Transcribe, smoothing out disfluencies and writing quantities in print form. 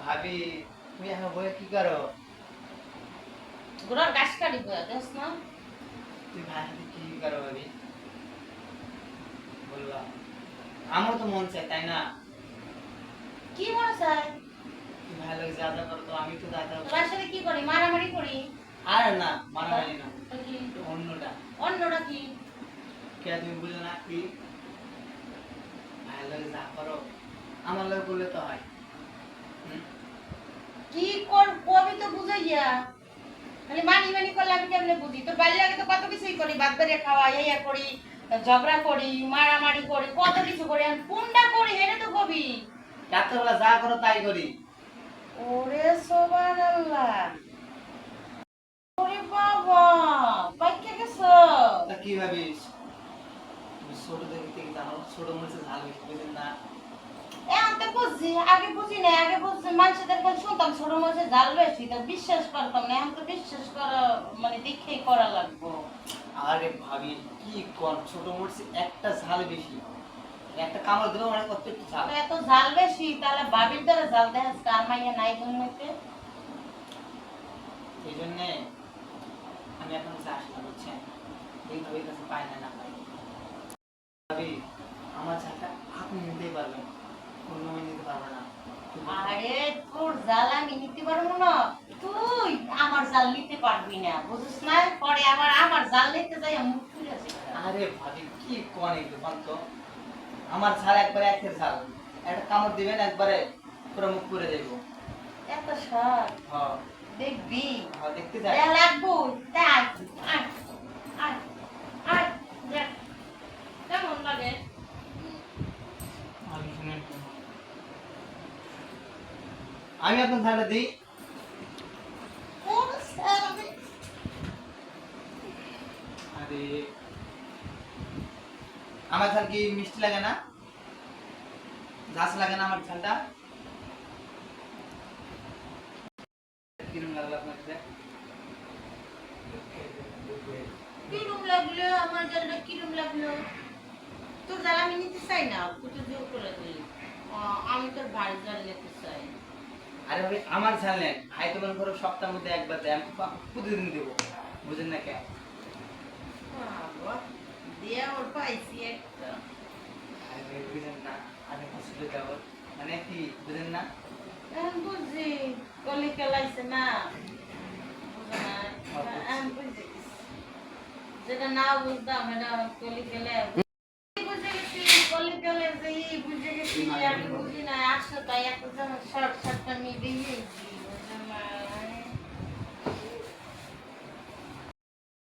ভাবি তুমি এখন বলে কি করো? গোড়ার গাছ কাটিব দেখ না। তুই ভাই হাতে কি করো ভাবি? বলবা আমার তো মন চাই তাই না? কি মনে চায়? তুই ভাই লোক যা যা করো তো আমি তো দাদা। তোর সাথে কি করি? মারামারি করি? আর না মারামারি না, তো কি? একটু অন্যটা। অন্যটা কি? কে তুমি বুঝো না কি? ভাই লোক যা করো আমার লোক বললে তো হয়। কি কর কবি তো বুঝাইয়া খালি মানি মানি করলে আমি কেমনে বুঝি? তোর বাড়ি লাগে তো কত কিছুই করি, বাদ বেড়ে খাওয়া ইয়া করি, ঝগড়া করি, মারামারি করি, কত কিছু করি। আমি কোনটা করি হেরে তো কবি। রাত্রেবেলা যা করো তাই করি। ওরে সুবহানাল্লাহ, ওরে বাবা, বাইকে গেছো? তা কি ভাবিস? তুমি ছোট দেখতে জানো ছোট মরিচে ঝাল বেশি বুঝেন না? এখন তো বুঝছি, আগে বুঝি না, আগে বুঝছি মানুষদের কাছে শুনতাম ছোট মাছের জাল বেশি, তা বিশ্বাস করতাম না। এখন তো বিশ্বাস করা মানে দেখেই করা লাগবো। আরে ভাবি কি কোন ছোট মরিচে একটা ঝাল বেশি, একটা কামড় দিলেও মানে কত একটু ঝাল। এত জাল বেশি তাহলে বাবির দ্বারা জাল দেখাস কার মাইয়া নাই জন্যতে। এই জন্যে আমি এখন চাষ না বুঝছেন, এই ভাবির কাছে পাই না না পাই। ভাবি আমার ঝালটা আপনি নিতেই পারবেন, অন্য মেয়ে নিতে পারবে না। আরে তোর জাল আমি নিতে পারবো না, তুই আমার জাল নিতে পারবি না, বুঝিস না? পরে আমার জাল নিতে যাই মুখ ফুলে যায়। আরে ভাবি কি কোন একটু তো, আমার ঝাল একবারে একের ঝাল, একটা কামড় দিবেন একবারে পুরো মুখ পুড়ে যাইবো। এত সব হ্যাঁ দেখবি, হ্যাঁ দেখতে যাই। দেখ লাগবো তাই। আয় আয় আয় দেখ কেমন লাগে। আমি শুনেন তো। আমি আপনার ঝালটা দিই। কোন স্যার আমি? আরে আমার ঝাল কি মিষ্টি লাগে না, ঝাঁস লাগে না আমার ঝালটা? কিরম লাগলো আপনার কাছে? কিরম লাগলো আমার জালটা? কিরম লাগলো? তোর জাল আমি নিতে চাই না, তুই তো জোর করে দিলি। আমি তোর ভাই জাল নিতে চাই। আরে ভাই আমার ঝাল নেন, ভাই তো মনে করো সপ্তাহের মধ্যে একবার দেয়, আমি প্রতিদিন দেবো, বুঝেন না কেন? বাবা, দিয়া ওর পাইছি একটা। আরে ভাই বুঝেন না, আমি হসপিটালে যাবো মানে কি বুঝেন না? এখন বুঝি কলি কেলাইছে না, বুঝো না? এখন বুঝি যেটা না বুঝতাম এটা কলি কেলে বুঝে গেছি। কলি কেলে যে বুঝে গেছি, আমি বুঝি না। আসো তাই এত যেমন শর্ট শর্টটা নিবি